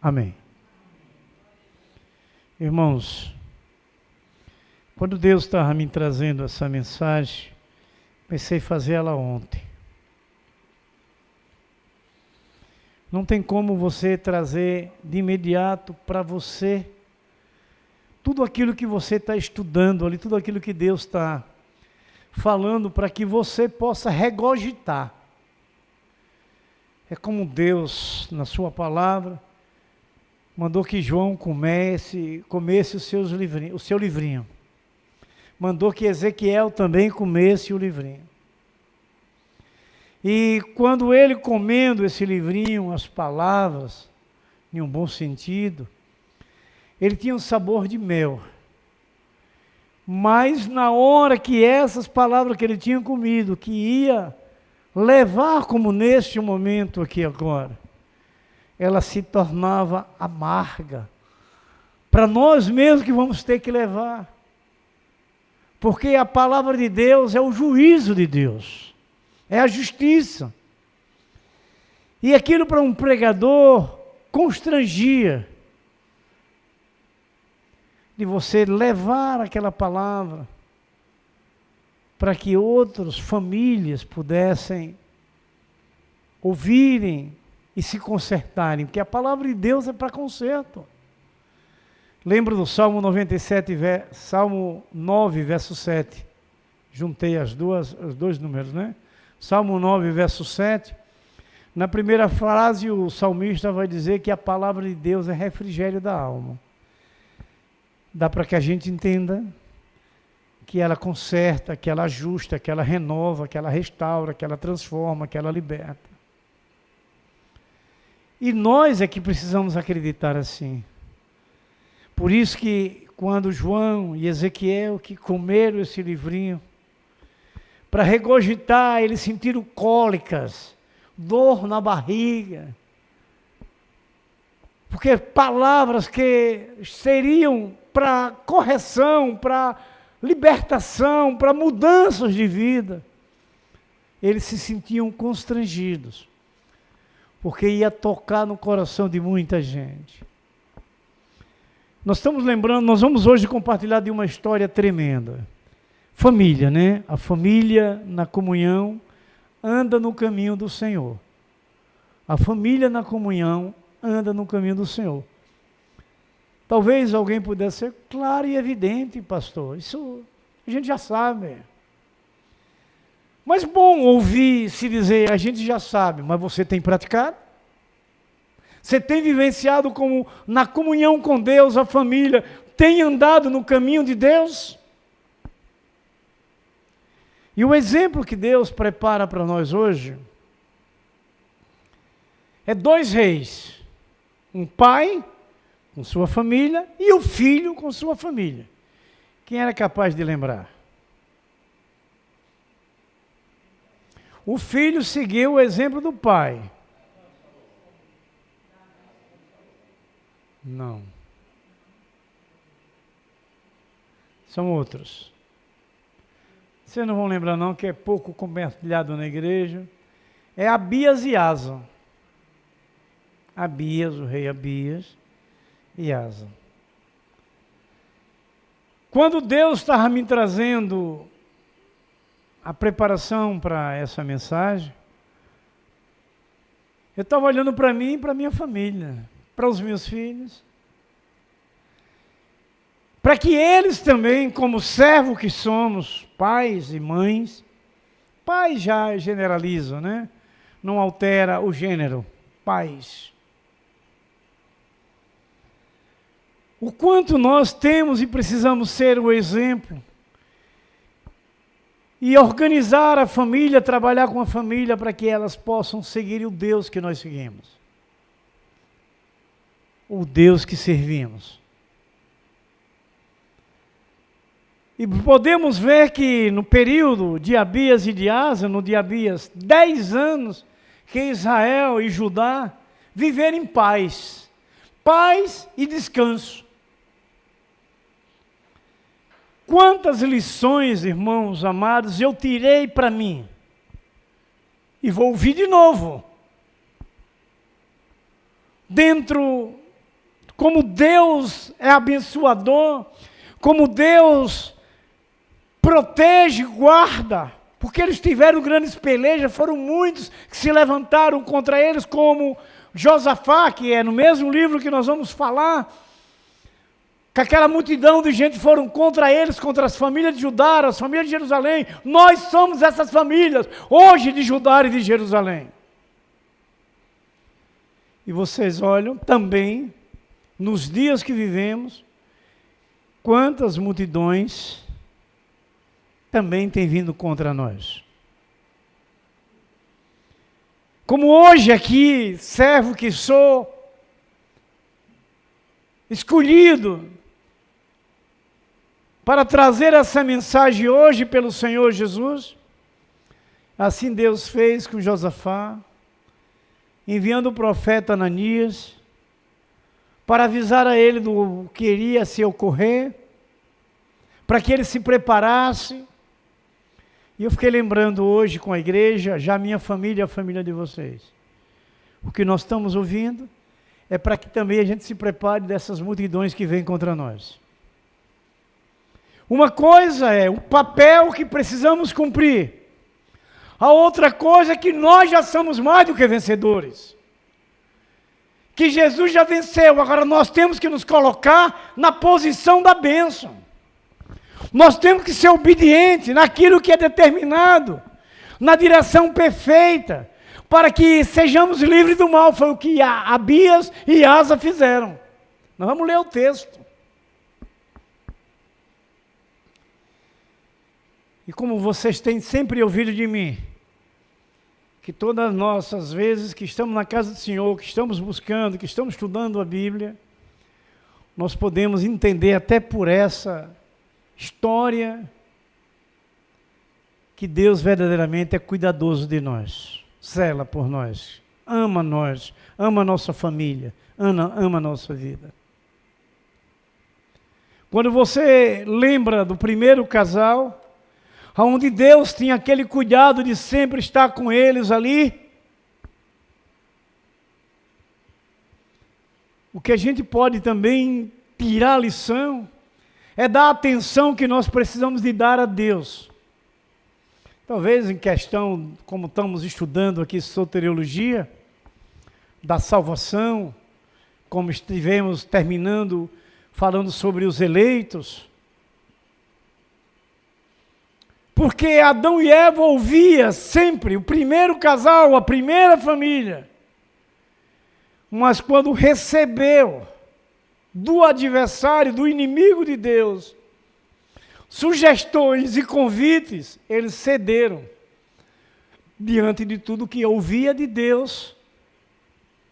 Amém. Irmãos, quando Deus estava me trazendo essa mensagem, pensei em fazer ela ontem. Não tem como você trazer de imediato para você tudo aquilo que você está estudando ali, tudo aquilo que Deus está falando para que você possa regurgitar. É como Deus, na sua palavra, mandou que João comesse o seu livrinho. Mandou que Ezequiel também comesse o livrinho. E quando ele comendo esse livrinho, as palavras, em um bom sentido, ele tinha um sabor de mel. Mas na hora que essas palavras que ele tinha comido, que ia levar como neste momento aqui agora, ela se tornava amarga. Para nós mesmos que vamos ter que levar. Porque a palavra de Deus é o juízo de Deus. É a justiça. E aquilo para um pregador constrangia de você levar aquela palavra para que outras famílias pudessem ouvirem e se consertarem, porque a palavra de Deus é para conserto. Lembro do Salmo 97, Salmo 9, verso 7. Juntei os dois números, né? Salmo 9, verso 7. Na primeira frase, o salmista vai dizer que a palavra de Deus é refrigério da alma. Dá para que a gente entenda que ela conserta, que ela ajusta, que ela renova, que ela restaura, que ela transforma, que ela liberta. E nós é que precisamos acreditar assim. Por isso que quando João e Ezequiel que comeram esse livrinho, para regurgitar, eles sentiram cólicas, dor na barriga. Porque palavras que seriam para correção, para libertação, para mudanças de vida, eles se sentiam constrangidos, porque ia tocar no coração de muita gente. Nós estamos lembrando, nós vamos hoje compartilhar de uma história tremenda. Família, né? A família na comunhão anda no caminho do Senhor. A família na comunhão anda no caminho do Senhor. Talvez alguém pudesse ser claro e evidente, pastor. Isso a gente já sabe. Mas bom ouvir se dizer, a gente já sabe, mas você tem praticado? Você tem vivenciado como na comunhão com Deus, a família tem andado no caminho de Deus? E o exemplo que Deus prepara para nós hoje é dois reis. Um pai com sua família e o filho com sua família. Quem era capaz de lembrar? O filho seguiu o exemplo do pai. Não. São outros. Vocês não vão lembrar não, que é pouco compartilhado na igreja. É Abias e Asa. Abias, o rei Abias e Asa. Quando Deus estava me trazendo a preparação para essa mensagem, eu estava olhando para mim e para minha família, para os meus filhos, para que eles também, como servo que somos, pais e mães, pais já generalizam, né? Não altera o gênero, pais. O quanto nós temos e precisamos ser o exemplo e organizar a família, trabalhar com a família para que elas possam seguir o Deus que nós seguimos. O Deus que servimos. E podemos ver que no período de Abias e de Asa, no de Abias, 10 anos que Israel e Judá viveram em paz. Paz e descanso. Quantas lições, irmãos amados, eu tirei para mim. E vou ouvir de novo. Dentro como Deus é abençoador, como Deus protege, guarda, porque eles tiveram grandes pelejas, foram muitos que se levantaram contra eles, como Josafá, que é no mesmo livro que nós vamos falar, que aquela multidão de gente foram contra eles, contra as famílias de Judá, as famílias de Jerusalém. Nós somos essas famílias, hoje de Judá e de Jerusalém. E vocês olham também, nos dias que vivemos, quantas multidões também têm vindo contra nós. Como hoje aqui, servo que sou, escolhido para trazer essa mensagem hoje pelo Senhor Jesus, assim Deus fez com Josafá, enviando o profeta Ananias, para avisar a ele do que iria se ocorrer, para que ele se preparasse. E eu fiquei lembrando hoje com a igreja, já a minha família e a família de vocês. O que nós estamos ouvindo é para que também a gente se prepare dessas multidões que vêm contra nós. Uma coisa é o papel que precisamos cumprir. A outra coisa é que nós já somos mais do que vencedores. Que Jesus já venceu, agora nós temos que nos colocar na posição da bênção. Nós temos que ser obedientes naquilo que é determinado, na direção perfeita, para que sejamos livres do mal. Foi o que Abias e Asa fizeram. Nós vamos ler o texto. E como vocês têm sempre ouvido de mim, que todas as nossas vezes que estamos na casa do Senhor, que estamos buscando, que estamos estudando a Bíblia, nós podemos entender até por essa história que Deus verdadeiramente é cuidadoso de nós, zela por nós, ama a nossa família, ama a nossa vida. Quando você lembra do primeiro casal, onde Deus tinha aquele cuidado de sempre estar com eles ali, o que a gente pode também tirar a lição é da atenção que nós precisamos de dar a Deus. Talvez em questão, como estamos estudando aqui soteriologia, da salvação, como estivemos terminando falando sobre os eleitos, porque Adão e Eva ouviam sempre o primeiro casal, a primeira família, mas quando recebeu do adversário, do inimigo de Deus, sugestões e convites, eles cederam diante de tudo que ouvia de Deus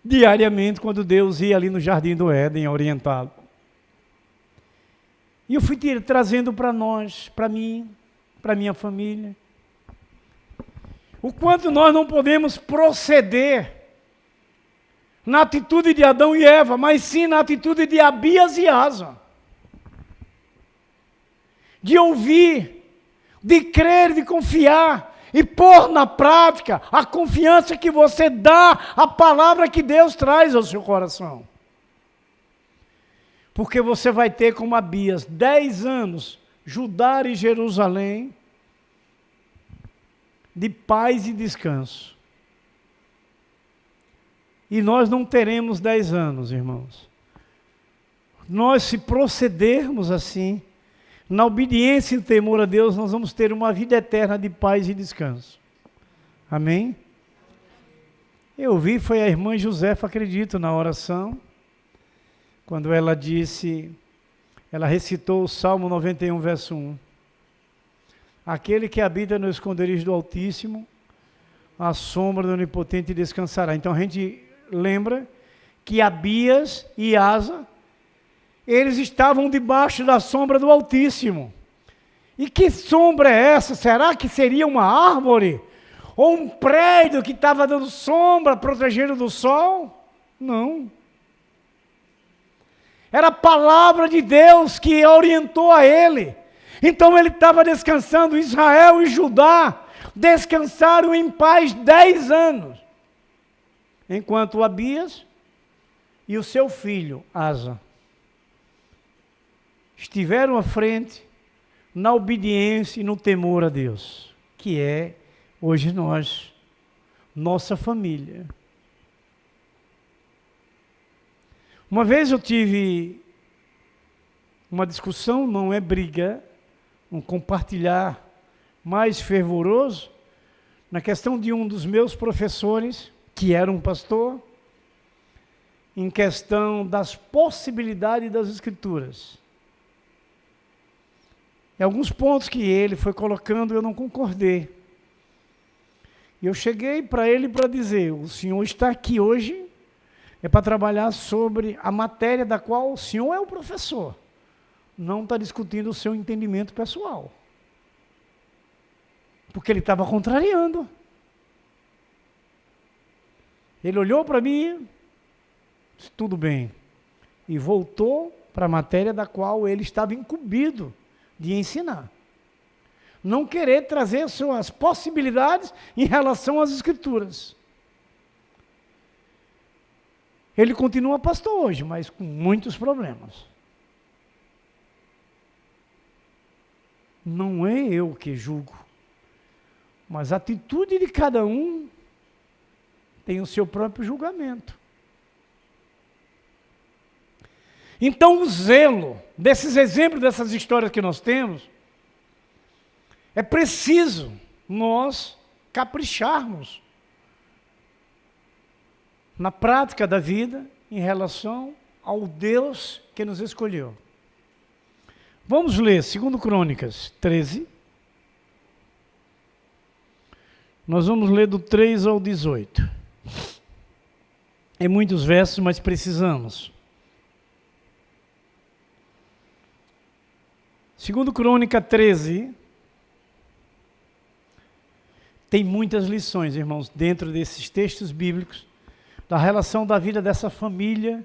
diariamente, quando Deus ia ali no jardim do Éden orientá-lo. E eu fui trazendo para nós, para mim, para minha família, o quanto nós não podemos proceder na atitude de Adão e Eva, mas sim na atitude de Abias e Asa. De ouvir, de crer, de confiar e pôr na prática a confiança que você dá à palavra que Deus traz ao seu coração. Porque você vai ter como Abias 10 anos, Judá e Jerusalém, de paz e descanso. E nós não teremos 10 anos, irmãos. Nós, se procedermos assim, na obediência e temor a Deus, nós vamos ter uma vida eterna de paz e descanso. Amém? Eu vi, foi a irmã Josefa, acredito, na oração, quando ela disse, ela recitou o Salmo 91, verso 1. Aquele que habita no esconderijo do Altíssimo, à sombra do Onipotente descansará. Então a gente lembra que Abias e Asa, eles estavam debaixo da sombra do Altíssimo. E que sombra é essa? Será que seria uma árvore? Ou um prédio que estava dando sombra, protegendo do sol? Não. Era a palavra de Deus que orientou a ele. Então ele estava descansando. Israel e Judá descansaram em paz 10 anos. Enquanto Abias e o seu filho, Asa, estiveram à frente na obediência e no temor a Deus, que é hoje nós, nossa família. Uma vez eu tive uma discussão, não é briga, um compartilhar mais fervoroso, na questão de um dos meus professores, que era um pastor, em questão das possibilidades das Escrituras. Em alguns pontos que ele foi colocando, eu não concordei. E eu cheguei para ele para dizer, o senhor está aqui hoje, é para trabalhar sobre a matéria da qual o senhor é o professor. Não está discutindo o seu entendimento pessoal. Porque ele estava contrariando. Ele olhou para mim, disse, tudo bem, e voltou para a matéria da qual ele estava incumbido de ensinar. Não querer trazer suas possibilidades em relação às Escrituras. Ele continua pastor hoje, mas com muitos problemas. Não é eu que julgo, mas a atitude de cada um tem o seu próprio julgamento. Então, o zelo desses exemplos, dessas histórias que nós temos, é preciso nós capricharmos na prática da vida em relação ao Deus que nos escolheu. Vamos ler 2 Crônicas 13. Nós vamos ler do 3 ao 18. É muitos versos, mas precisamos. 2 Crônica 13, tem muitas lições, irmãos, dentro desses textos bíblicos, da relação da vida dessa família,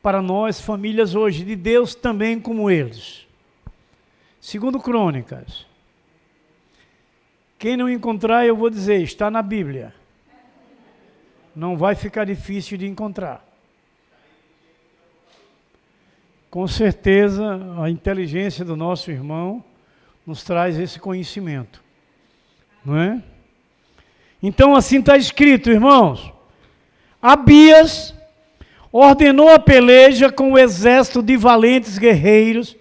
para nós, famílias hoje, de Deus também como eles. 2 Crônicas. Quem não encontrar, eu vou dizer, está na Bíblia. Não vai ficar difícil de encontrar. Com certeza, a inteligência do nosso irmão nos traz esse conhecimento. Não é? Então, assim está escrito, irmãos. Abias ordenou a peleja com o exército de valentes guerreiros,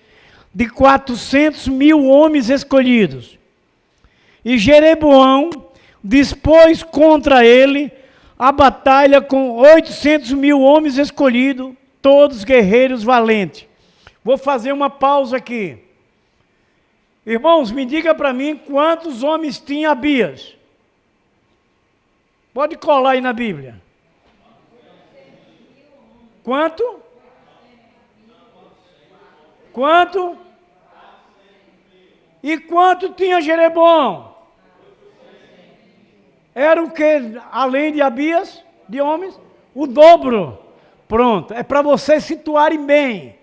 de 400.000 homens escolhidos. E Jeroboão dispôs contra ele a batalha com 800.000 homens escolhidos, todos guerreiros valentes. Vou fazer uma pausa aqui. Irmãos, me diga para mim quantos homens tinha Abias. Pode colar aí na Bíblia. Quanto? Quanto? E quanto tinha Jeroboão? Era o que? Além de Abias, de homens? O dobro. Pronto, é para vocês situarem bem.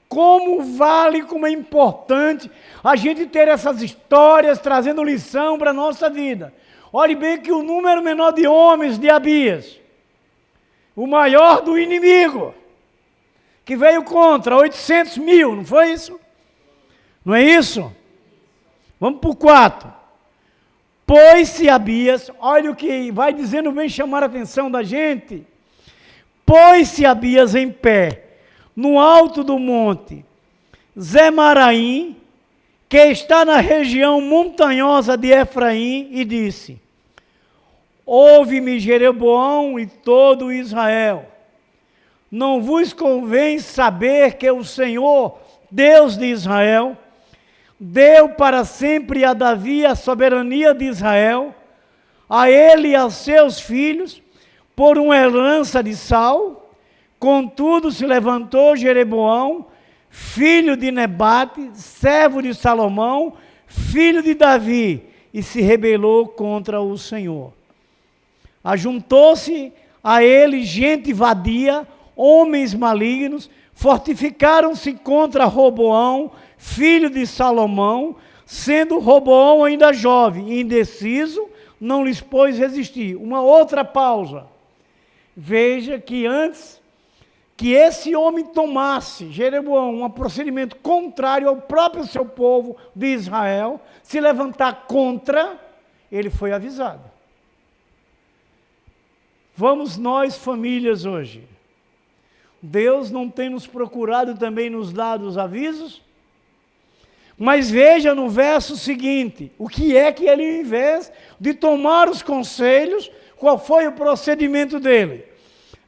Como vale, como é importante a gente ter essas histórias trazendo lição para a nossa vida. Olhe bem que o número menor de homens de Abias, o maior do inimigo, que veio contra 800.000, não foi isso? Não é isso? Vamos para o 4. Pôs-se Abias, olha o que vai dizendo, vem chamar a atenção da gente. Pôs-se Abias em pé, no alto do monte Zemaraim, que está na região montanhosa de Efraim, e disse: ouve-me, Jeroboão e todo Israel, não vos convém saber que o Senhor, Deus de Israel, deu para sempre a Davi a soberania de Israel, a ele e aos seus filhos, por uma herança de Saul. Contudo se levantou Jeroboão, filho de Nebate, servo de Salomão, filho de Davi, e se rebelou contra o Senhor. Ajuntou-se a ele gente vadia, homens malignos, fortificaram-se contra Roboão, filho de Salomão, sendo Roboão ainda jovem, indeciso, não lhes pôs resistir. Uma outra pausa. Veja que antes que esse homem tomasse, Jeroboão, um procedimento contrário ao próprio seu povo de Israel, se levantar contra, ele foi avisado. Vamos nós, famílias, hoje. Deus não tem nos procurado também nos dar os avisos? Mas veja no verso seguinte, o que é que ele, ao invés de tomar os conselhos, qual foi o procedimento dele?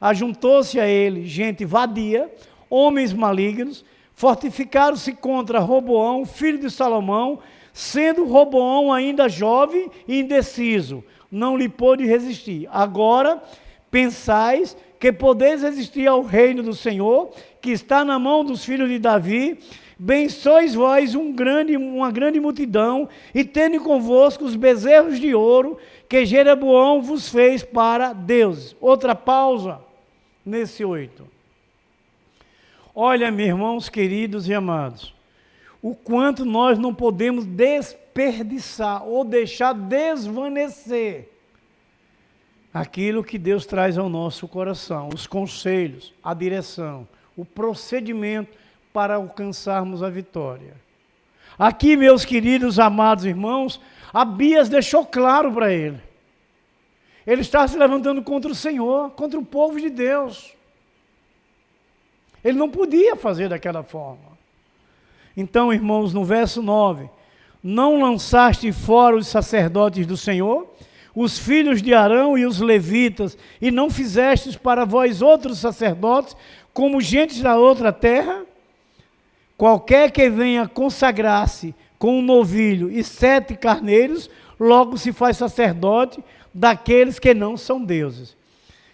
Ajuntou-se a ele gente vadia, homens malignos, fortificaram-se contra Roboão, filho de Salomão, sendo Roboão ainda jovem e indeciso, não lhe pôde resistir. Agora pensais que podeis resistir ao reino do Senhor, que está na mão dos filhos de Davi. Bem sois vós uma grande multidão, e tende convosco os bezerros de ouro que Jeroboão vos fez para Deus. Outra pausa nesse 8. Olha, meus irmãos queridos e amados, o quanto nós não podemos desperdiçar ou deixar desvanecer aquilo que Deus traz ao nosso coração, os conselhos, a direção, o procedimento para alcançarmos a vitória. Aqui, meus queridos, amados irmãos, Abias deixou claro para ele. Ele estava se levantando contra o Senhor, contra o povo de Deus. Ele não podia fazer daquela forma. Então, irmãos, no verso 9, não lançaste fora os sacerdotes do Senhor, os filhos de Arão e os levitas, e não fizestes para vós outros sacerdotes, como gentes da outra terra? Qualquer que venha consagrar-se com um novilho e 7 carneiros, logo se faz sacerdote daqueles que não são deuses.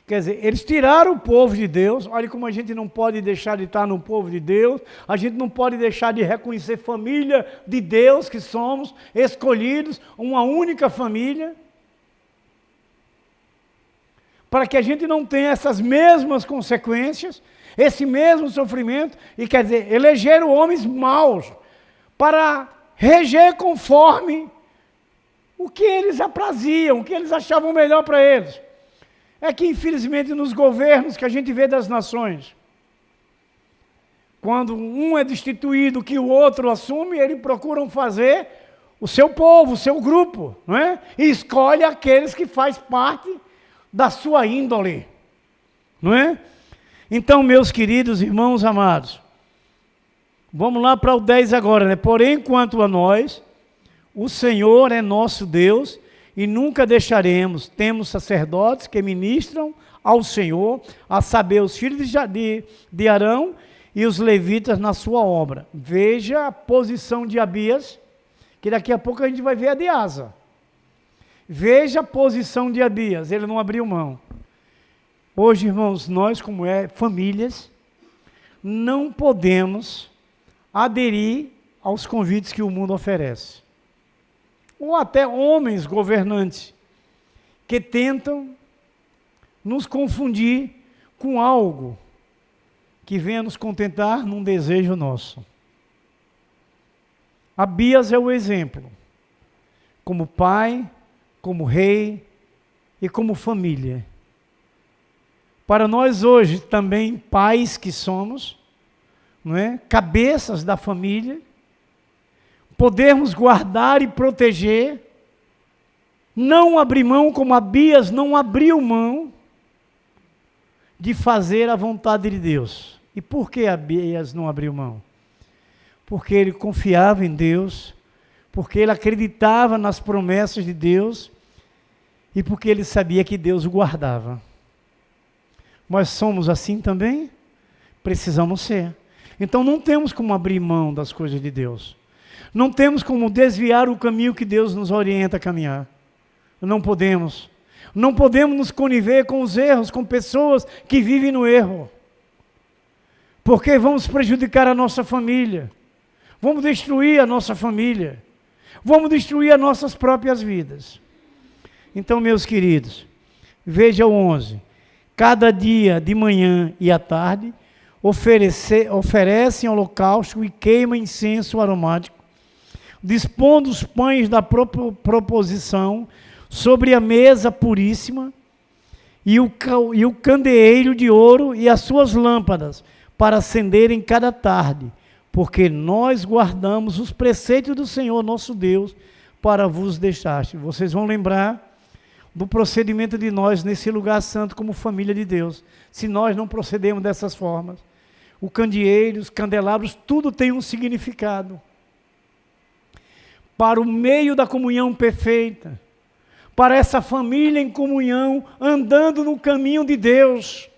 Quer dizer, eles tiraram o povo de Deus. Olha como a gente não pode deixar de estar no povo de Deus, a gente não pode deixar de reconhecer família de Deus, que somos escolhidos, uma única família, para que a gente não tenha essas mesmas consequências, esse mesmo sofrimento, e quer dizer, elegeram homens maus para reger conforme o que eles apraziam, o que eles achavam melhor para eles. É que, infelizmente, nos governos que a gente vê das nações, quando um é destituído, que o outro assume, eles procuram fazer o seu povo, o seu grupo, não é? E escolhe aqueles que fazem parte da sua índole, não é? Então, meus queridos irmãos amados, vamos lá para o 10 agora, né? Porém, quanto a nós, o Senhor é nosso Deus e nunca deixaremos. Temos sacerdotes que ministram ao Senhor, a saber, os filhos de Arão e os levitas na sua obra. Veja a posição de Abias, que daqui a pouco a gente vai ver a de Asa. Veja a posição de Abias, ele não abriu mão. Hoje, irmãos, nós como famílias, não podemos aderir aos convites que o mundo oferece. Ou até homens governantes que tentam nos confundir com algo que venha nos contentar num desejo nosso. Abias é o exemplo, como pai, como rei e como família. Para nós hoje também, pais que somos, não é? Cabeças da família, podermos guardar e proteger, não abrir mão como Abias não abriu mão de fazer a vontade de Deus. E por que Abias não abriu mão? Porque ele confiava em Deus, porque ele acreditava nas promessas de Deus e porque ele sabia que Deus o guardava. Nós somos assim também? Precisamos ser. Então não temos como abrir mão das coisas de Deus. Não temos como desviar o caminho que Deus nos orienta a caminhar. Não podemos. Não podemos nos conniver com os erros, com pessoas que vivem no erro. Porque vamos prejudicar a nossa família. Vamos destruir a nossa família. Vamos destruir as nossas próprias vidas. Então, meus queridos, veja o 11. Cada dia de manhã e à tarde, oferecem holocausto e queimam incenso aromático, dispondo os pães da proposição sobre a mesa puríssima, e o candeeiro de ouro e as suas lâmpadas, para acenderem cada tarde, porque nós guardamos os preceitos do Senhor nosso Deus, para vos deixar. Vocês vão lembrar do procedimento de nós nesse lugar santo como família de Deus, se nós não procedemos dessas formas. O candeeiro, os candelabros, tudo tem um significado. Para o meio da comunhão perfeita, para essa família em comunhão, andando no caminho de Deus.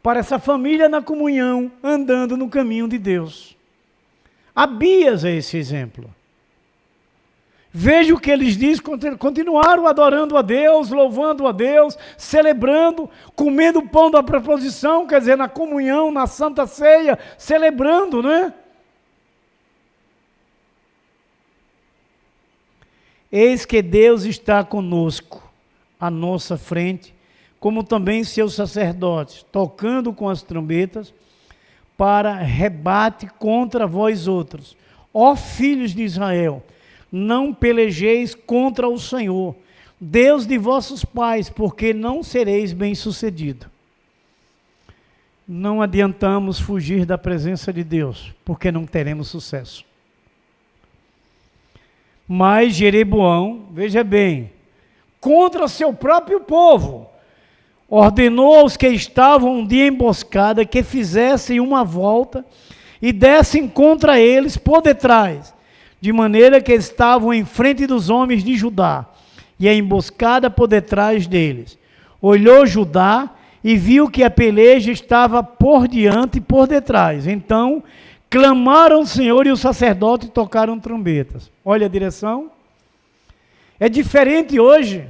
Para essa família na comunhão, andando no caminho de Deus. Abias é esse exemplo. Veja o que eles dizem, continuaram adorando a Deus, louvando a Deus, celebrando, comendo o pão da proposição, quer dizer, na comunhão, na Santa Ceia, celebrando, não é? Eis que Deus está conosco, à nossa frente, como também seus sacerdotes, tocando com as trombetas, para rebate contra vós outros. Ó filhos de Israel, não pelejeis contra o Senhor, Deus de vossos pais, porque não sereis bem-sucedidos. Não adiantamos fugir da presença de Deus, porque não teremos sucesso. Mas Jeroboão, veja bem, contra seu próprio povo, ordenou aos que estavam de emboscada que fizessem uma volta e dessem contra eles por detrás, de maneira que estavam em frente dos homens de Judá, e a emboscada por detrás deles. Olhou Judá e viu que a peleja estava por diante e por detrás. Então clamaram ao Senhor, e o sacerdote tocaram trombetas. Olha a direção. É diferente hoje.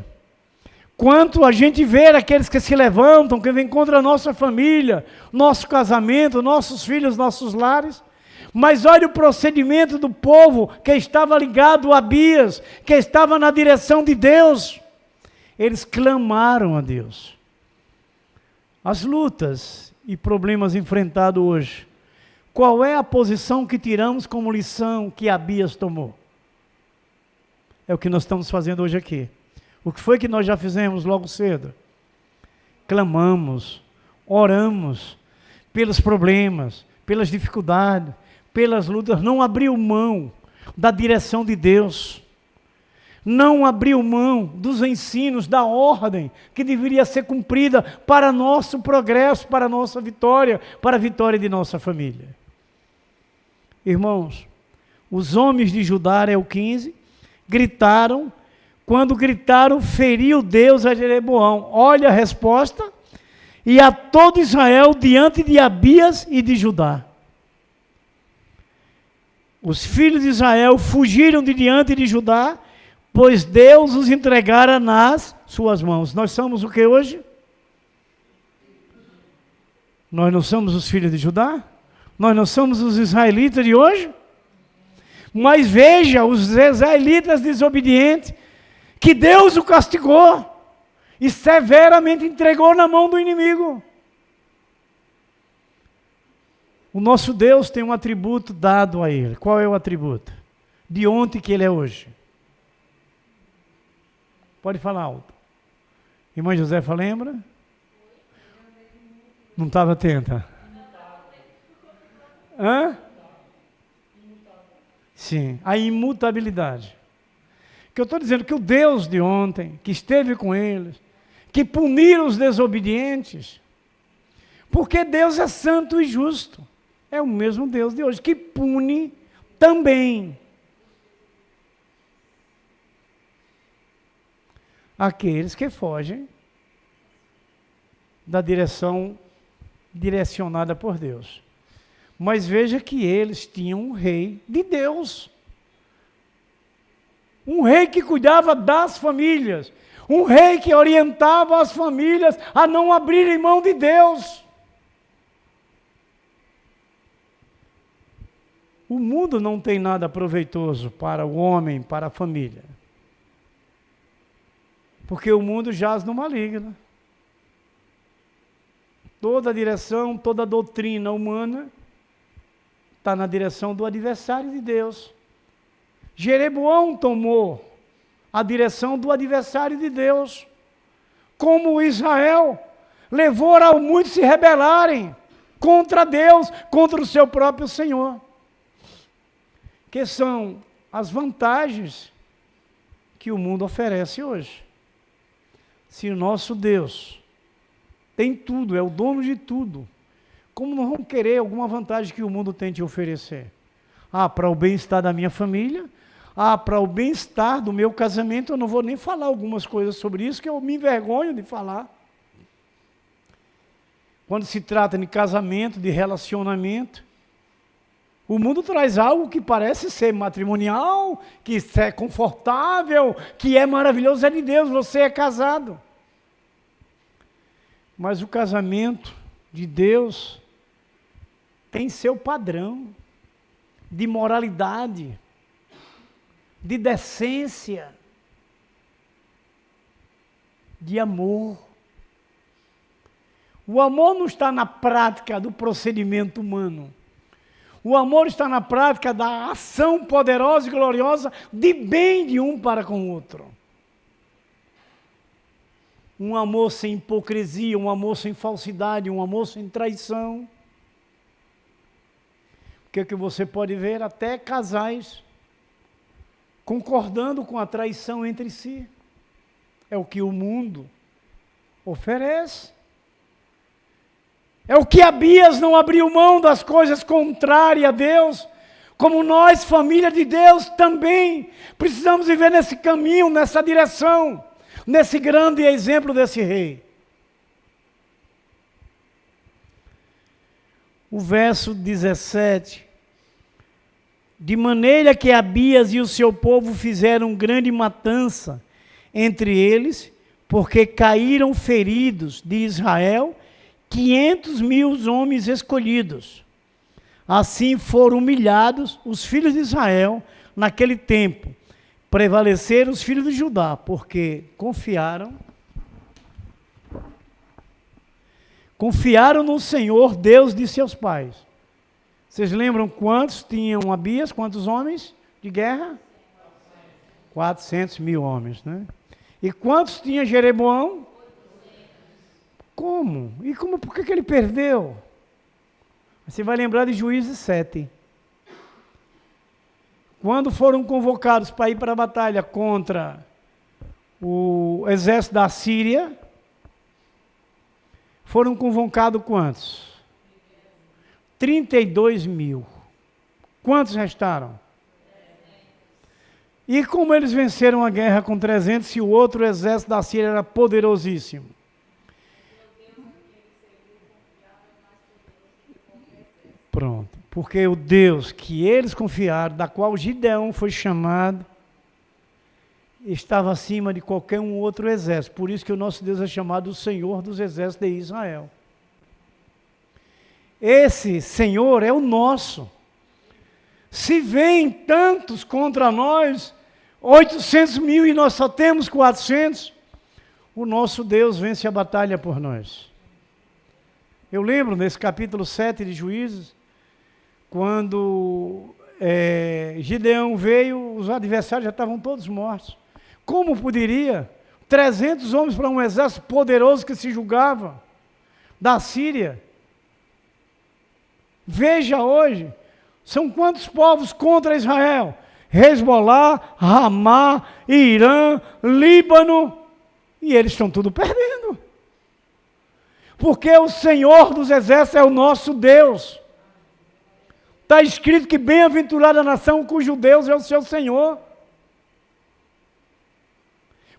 Quanto a gente vê aqueles que se levantam, que vêm contra a nossa família, nosso casamento, nossos filhos, nossos lares. Mas olha o procedimento do povo que estava ligado a Abias, que estava na direção de Deus. Eles clamaram a Deus. As lutas e problemas enfrentados hoje, qual é a posição que tiramos como lição que Abias tomou? É o que nós estamos fazendo hoje aqui. O que foi que nós já fizemos logo cedo? Clamamos, oramos pelos problemas, pelas dificuldades, pelas lutas, não abriu mão da direção de Deus, não abriu mão dos ensinos, da ordem que deveria ser cumprida para nosso progresso, para nossa vitória, para a vitória de nossa família. Irmãos, os homens de Judá, é o 15, gritaram, quando gritaram, feriu Deus a Jeroboão. Olha a resposta, e a todo Israel diante de Abias e de Judá. Os filhos de Israel fugiram de diante de Judá, pois Deus os entregara nas suas mãos. Nós somos o que hoje? Nós não somos os filhos de Judá? Nós não somos os israelitas de hoje? Mas veja, os israelitas desobedientes, que Deus o castigou e severamente entregou na mão do inimigo. O nosso Deus tem um atributo dado a ele. Qual é o atributo? De ontem que ele é hoje. Pode falar alto. Irmã Josefa, lembra? Não estava atenta? Hã? Sim, a imutabilidade. Que eu estou dizendo que o Deus de ontem, que esteve com eles, que puniram os desobedientes, porque Deus é santo e justo. É o mesmo Deus de hoje, que pune também aqueles que fogem da direção direcionada por Deus. Mas veja que eles tinham um rei de Deus. Um rei que cuidava das famílias. Um rei que orientava as famílias a não abrirem mão de Deus. O mundo não tem nada proveitoso para o homem, para a família. Porque o mundo jaz no maligno. Toda a direção, toda a doutrina humana está na direção do adversário de Deus. Jeroboão tomou a direção do adversário de Deus. como Israel, levou a muitos se rebelarem contra Deus, contra o seu próprio Senhor. Que são as vantagens que o mundo oferece hoje. Se o nosso Deus tem tudo, é o dono de tudo, como não vamos querer alguma vantagem que o mundo tem te oferecer? Para o bem-estar da minha família, para o bem-estar do meu casamento, eu não vou nem falar algumas coisas sobre isso, que eu me envergonho de falar. Quando se trata de casamento, de relacionamento, o mundo traz algo que parece ser matrimonial, que é confortável, que é maravilhoso, é de Deus, você é casado. Mas o casamento de Deus tem seu padrão de moralidade, de decência, de amor. O amor não está na prática do procedimento humano. O amor está na prática da ação poderosa e gloriosa de bem de um para com o outro. Um amor sem hipocrisia, um amor sem falsidade, um amor sem traição. O que você pode ver? Até casais concordando com a traição entre si. É o que o mundo oferece. É o que Abias não abriu mão das coisas contrárias a Deus, como nós, família de Deus, também precisamos viver nesse caminho, nessa direção, nesse grande exemplo desse rei. O verso 17. De maneira que Abias e o seu povo fizeram grande matança entre eles, porque caíram feridos de Israel 500.000 homens escolhidos. Assim foram humilhados os filhos de Israel naquele tempo. Prevaleceram os filhos de Judá, porque confiaram no Senhor, Deus de seus pais. Vocês lembram quantos tinham Abias, quantos homens de guerra? 400.000 homens, né? E quantos tinha Jeroboão? Como? Por que ele perdeu? Você vai lembrar de Juízes 7. Quando foram convocados para ir para a batalha contra o exército da Síria, foram convocados quantos? 32.000. Quantos restaram? E como eles venceram a guerra com 300 se o outro exército da Síria era poderosíssimo? Pronto. Porque o Deus que eles confiaram, da qual Gideão foi chamado, estava acima de qualquer um outro exército. Por isso que o nosso Deus é chamado o Senhor dos exércitos de Israel. Esse Senhor é o nosso. Se vêm tantos contra nós, 800.000 e nós só temos 400, o nosso Deus vence a batalha por nós. Eu lembro nesse capítulo 7 de Juízes, quando Gideão veio, os adversários já estavam todos mortos. Como poderia 300 homens para um exército poderoso que se julgava da Síria? Veja hoje, são quantos povos contra Israel? Hezbolá, Ramá, Irã, Líbano, e eles estão tudo perdendo. Porque o Senhor dos exércitos é o nosso Deus. Está escrito que bem-aventurada a nação cujo Deus é o seu Senhor.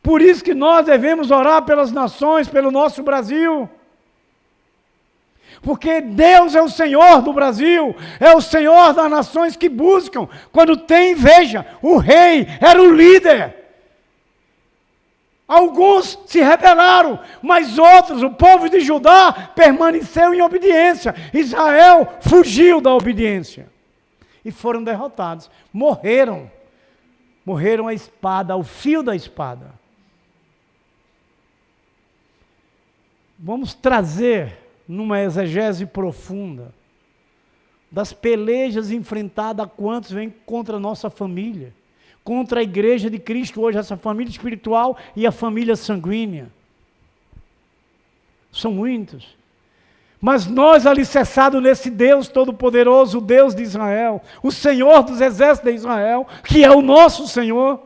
Por isso que nós devemos orar pelas nações, pelo nosso Brasil. Porque Deus é o Senhor do Brasil, é o Senhor das nações que buscam. Quando tem, veja, o rei era o líder. Alguns se rebelaram, mas outros, o povo de Judá, permaneceu em obediência. Israel fugiu da obediência. E foram derrotados. Morreram. Morreram à espada, ao fio da espada. Vamos trazer numa exegese profunda das pelejas enfrentadas a quantos vêm contra a nossa família, contra a igreja de Cristo hoje, essa família espiritual e a família sanguínea. São muitos. Mas nós, alicerçados nesse Deus Todo-Poderoso, o Deus de Israel, o Senhor dos exércitos de Israel, que é o nosso Senhor,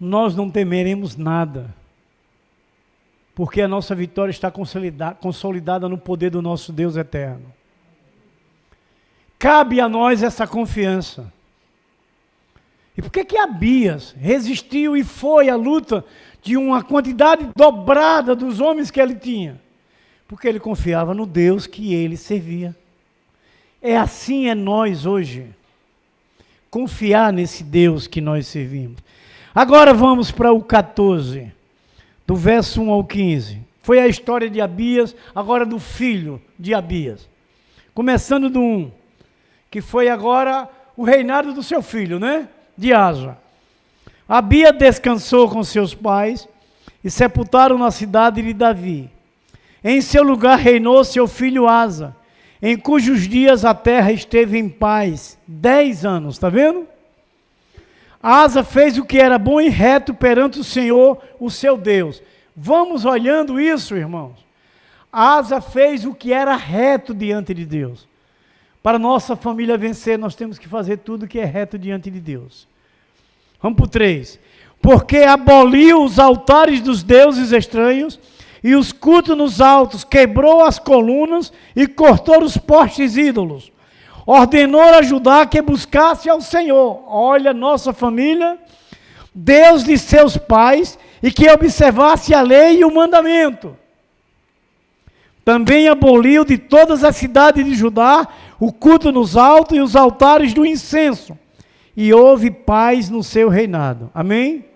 nós não temeremos nada, porque a nossa vitória está consolidada no poder do nosso Deus eterno. Cabe a nós essa confiança. E por que Abias resistiu e foi à luta de uma quantidade dobrada dos homens que ele tinha? Porque ele confiava no Deus que ele servia. Assim é nós hoje. Confiar nesse Deus que nós servimos. Agora vamos para o 14, do verso 1 ao 15. Foi a história de Abias, agora do filho de Abias. Começando do 1, que foi agora o reinado do seu filho, né? De Asa. Abias descansou com seus pais e sepultaram na cidade de Davi. Em seu lugar reinou seu filho Asa, em cujos dias a terra esteve em paz 10 anos, está vendo? Asa fez o que era bom e reto perante o Senhor, o seu Deus. Vamos olhando isso, irmãos. Asa fez o que era reto diante de Deus. Para nossa família vencer, nós temos que fazer tudo que é reto diante de Deus. Vamos para o 3. Porque aboliu os altares dos deuses estranhos e os cultos nos altos, quebrou as colunas e cortou os postes ídolos. Ordenou a Judá que buscasse ao Senhor. Olha, nossa família, Deus de seus pais, e que observasse a lei e o mandamento. Também aboliu de todas as cidades de Judá o culto nos altos e os altares do incenso. E houve paz no seu reinado. Amém?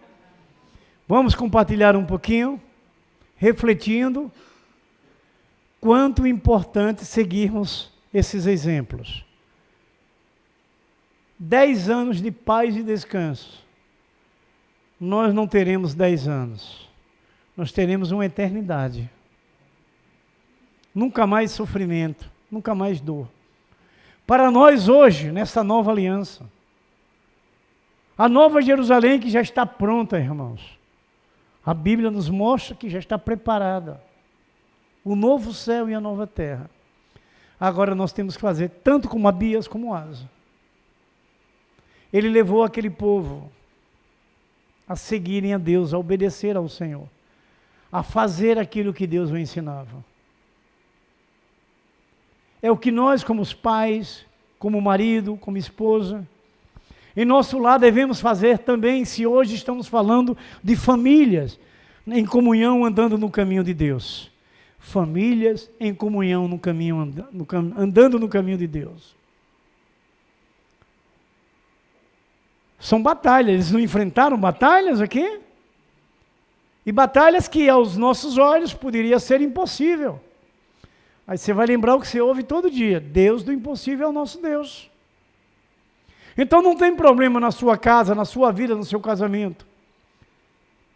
Vamos compartilhar um pouquinho, refletindo quanto importante seguirmos esses exemplos. 10 anos de paz e descanso. Nós não teremos 10 anos. Nós teremos uma eternidade. Nunca mais sofrimento, nunca mais dor. Para nós hoje, nessa nova aliança, a nova Jerusalém que já está pronta, irmãos. A Bíblia nos mostra que já está preparada. O novo céu e a nova terra. Agora nós temos que fazer tanto como Abias como Asa. Ele levou aquele povo a seguirem a Deus, a obedecer ao Senhor, a fazer aquilo que Deus o ensinava. É o que nós, como os pais, como marido, como esposa, em nosso lar devemos fazer também, se hoje estamos falando de famílias em comunhão andando no caminho de Deus. Famílias em comunhão no caminho, andando no caminho de Deus. São batalhas, eles não enfrentaram batalhas aqui? E batalhas que aos nossos olhos poderia ser impossível. Aí você vai lembrar o que você ouve todo dia: Deus do impossível é o nosso Deus. Então não tem problema na sua casa, na sua vida, no seu casamento,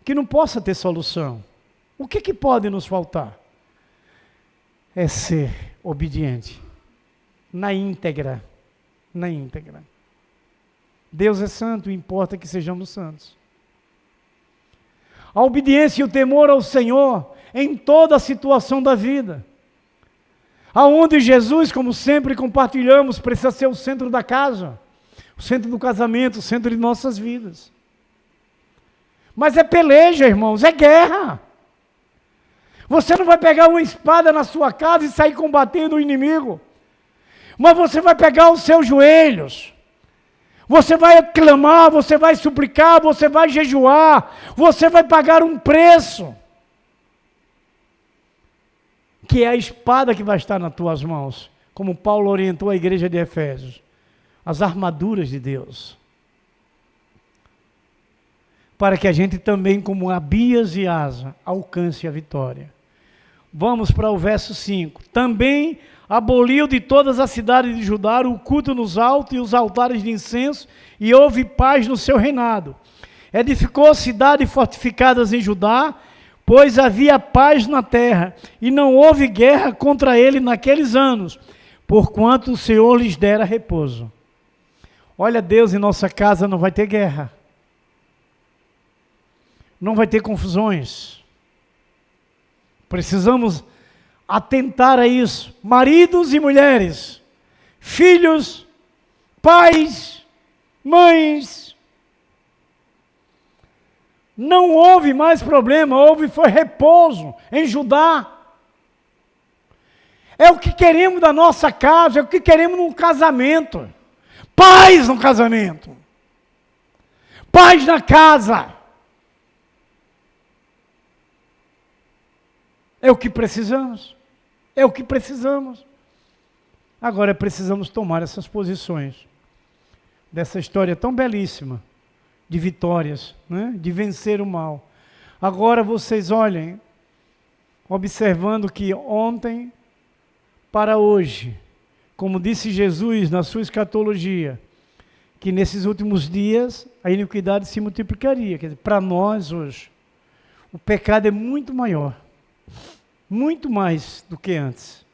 que não possa ter solução. O que pode nos faltar? É ser obediente, na íntegra, na íntegra. Deus é santo, importa que sejamos santos. A obediência e o temor ao Senhor em toda a situação da vida. Aonde Jesus, como sempre compartilhamos, precisa ser o centro da casa, o centro do casamento, o centro de nossas vidas. Mas é peleja, irmãos, é guerra. Você não vai pegar uma espada na sua casa e sair combatendo o inimigo. Mas você vai pegar os seus joelhos. Você vai clamar, você vai suplicar, você vai jejuar, você vai pagar um preço. Que é a espada que vai estar nas tuas mãos, como Paulo orientou a igreja de Efésios. As armaduras de Deus. Para que a gente também, como Abias e Asa, alcance a vitória. Vamos para o verso 5. Também aboliu de todas as cidades de Judá o culto nos altos e os altares de incenso, e houve paz no seu reinado. Edificou cidades fortificadas em Judá, pois havia paz na terra, e não houve guerra contra ele naqueles anos, porquanto o Senhor lhes dera repouso. Olha, Deus, em nossa casa não vai ter guerra. Não vai ter confusões. Precisamos atentar a isso. Maridos e mulheres, filhos, pais, mães. Não houve mais problema, foi repouso em Judá. É o que queremos da nossa casa, é o que queremos num casamento. Paz no casamento. Paz na casa. É o que precisamos. É o que precisamos. Agora precisamos tomar essas posições. Dessa história tão belíssima. De vitórias, né? De vencer o mal. Agora vocês olhem. Observando que ontem para hoje. Como disse Jesus na sua escatologia. Que nesses últimos dias a iniquidade se multiplicaria. Quer dizer, para nós hoje. O pecado é muito maior. Muito mais do que antes.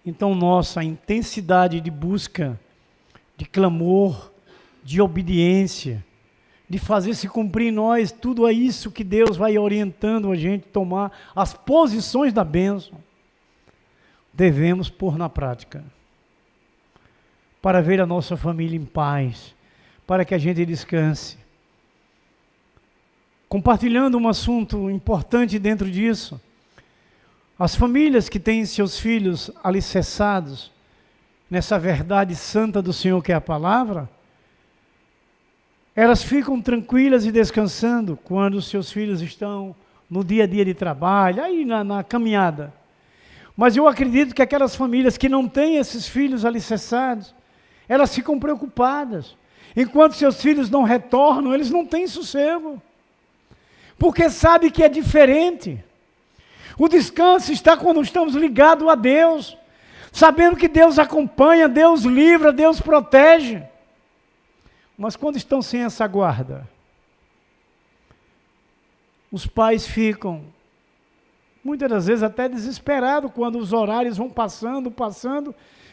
Então, nossa intensidade de busca, de clamor, de obediência, de fazer se cumprir em nós tudo isso que Deus vai orientando a gente a tomar as posições da bênção, devemos pôr na prática. Para ver a nossa família em paz, para que a gente descanse. Compartilhando um assunto importante dentro disso, as famílias que têm seus filhos alicerçados nessa verdade santa do Senhor que é a palavra, elas ficam tranquilas e descansando quando os seus filhos estão no dia a dia de trabalho, aí na caminhada. Mas eu acredito que aquelas famílias que não têm esses filhos alicerçados, elas ficam preocupadas. Enquanto seus filhos não retornam, eles não têm sossego. Porque sabe que é diferente. O descanso está quando estamos ligados a Deus, sabendo que Deus acompanha, Deus livra, Deus protege. Mas quando estão sem essa guarda, os pais ficam, muitas das vezes até desesperados, quando os horários vão passando,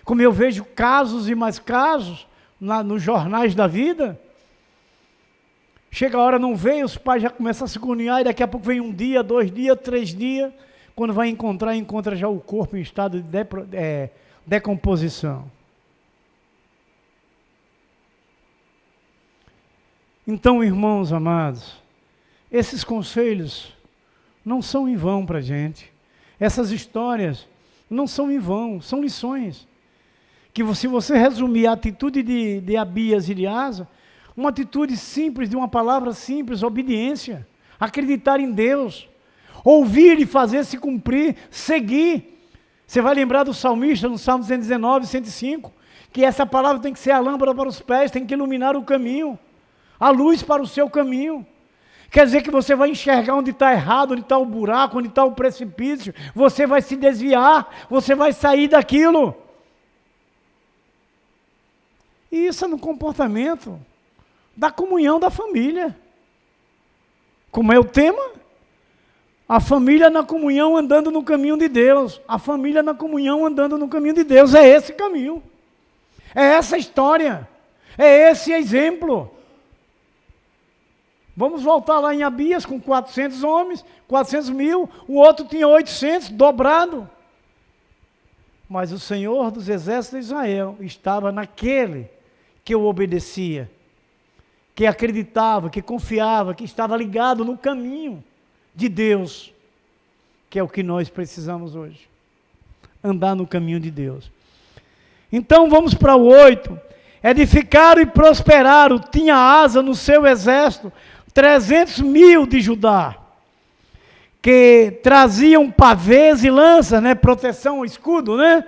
como eu vejo casos e mais casos, nos jornais da vida. Chega a hora, não veio, os pais já começam a se agoniar, e daqui a pouco vem 1 dia, 2 dias, 3 dias, quando vai encontra já o corpo em estado de decomposição. Então, irmãos amados, esses conselhos não são em vão para a gente. Essas histórias não são em vão, são lições. Que se você resumir a atitude de Abias e de Asa, uma atitude simples, de uma palavra simples, obediência, acreditar em Deus, ouvir e fazer se cumprir, seguir. Você vai lembrar do salmista no Salmo 119, 105, que essa palavra tem que ser a lâmpada para os pés, tem que iluminar o caminho, a luz para o seu caminho. Quer dizer que você vai enxergar onde está errado, onde está o buraco, onde está o precipício, você vai se desviar, você vai sair daquilo. E isso é no comportamento da comunhão da família. Como é o tema? A família na comunhão andando no caminho de Deus. A família na comunhão andando no caminho de Deus. É esse caminho. É essa história. É esse exemplo. Vamos voltar lá em Abias com 400 homens, 400 mil. O outro tinha 800, dobrado. Mas o Senhor dos exércitos de Israel estava naquele que eu obedecia, que acreditava, que confiava, que estava ligado no caminho de Deus, que é o que nós precisamos hoje, andar no caminho de Deus. Então vamos para o 8, edificaram e prosperaram, tinha asa no seu exército, 300 mil de Judá, que traziam pavês e lanças, né, proteção, escudo, né,